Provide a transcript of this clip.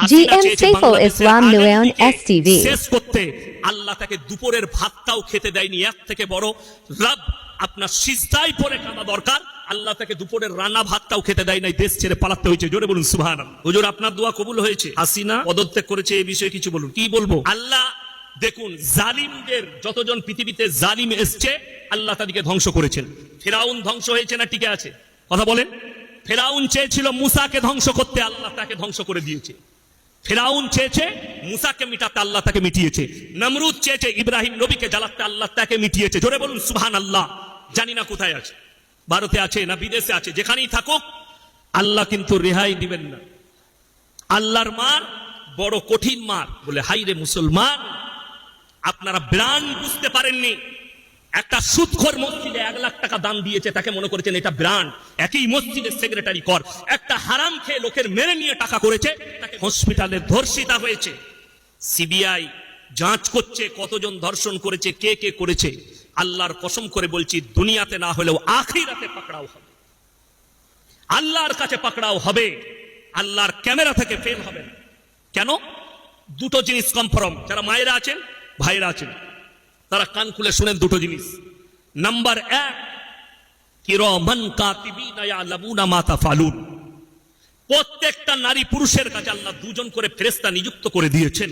GM Saiful Islam Nuaon STV শেষ করতে আল্লাহ তাকে দুপুরের ভাতটাও খেতে দেয়নি। এর থেকে বড় রব আপনার সিজদায় পড়ে কাঁদা দরকার। আল্লাহ তাকে দুপুরের রান্না ভাতটাও খেতে দেয় নাই, দেশ ছেড়ে পালাতে হয়েছে। জোরে বলুন সুবহানাল্লাহ। হুজুর আপনার দোয়া কবুল হয়েছে। হাসিনা পদত্যাগ করেছে, এই বিষয়ে কিছু বলুন। কি বলবো? আল্লাহ দেখুন, জালিমদের যতজন পৃথিবীতে জালিম এসছে আল্লাহ তাদেরকে ধ্বংস করেছেন। ফিরাউন ধ্বংস হয়েছে না টিকে আছে? কথা বলেন। ফিরাউন চেয়েছিল মুসাকে ধ্বংস করতে, আল্লাহ তাকে ধ্বংস করে দিয়েছে। ফিরাউন চেয়েছে মুসাকে মিটাতে, আল্লাহ তাকে মিটিয়েছে। নমরুদ চেয়েছে ইব্রাহিম নবীকে জ্বালাতে, আল্লাহ তাকে মিটিয়েছে। জোরে বলুন সুবহানাল্লাহ। জানি না কোথায় আছে, ভারতে আছে না বিদেশে আছে, যেখানেই থাকুক আল্লাহ কিন্তু রেহাই দিবেন না। আল্লাহর মার বড় কঠিন মার। বলে হাই রে মুসলমান, আপনারা ব্রান্ড বুঝতে পারেননি। একটা সুদখোর মসজিদে 1 লাখ টাকা দান দিয়েছে, তাকে মনে করেছেন এটা ব্রান্ড। একই মসজিদের সেক্রেটারি কর। একটা হারাম খেয়ে লোকের মেরে নিয়ে টাকা করেছে, তাকে হসপিটালে ধর্ষিতা হয়েছে। সিবিআই যাঞ্চ করছে কতজন ধর্ষণ করেছে, কে কে করেছে। আল্লাহর কসম করে বলছি, দুনিয়াতে না হলেও আখিরাতে পাকড়াও হবে, আল্লাহর কাছে পাকড়াও হবে, আল্লাহর ক্যামেরা থেকে ফেল হবে না। কেন? দুটো জিনিস কনফার্ম। যারা মায়েরা আছেন, ভাইরা আছেন, তারা কান খুলে শুনেন দুটো জিনিস। নাম্বার 1, কিরামান কাতিবিনা ইয়ালামুনা মা তাফআলুন। প্রত্যেকটা নারী পুরুষের কাছে আল্লাহ 2 জন করে ফেরেশতা নিযুক্ত করে দিয়েছেন।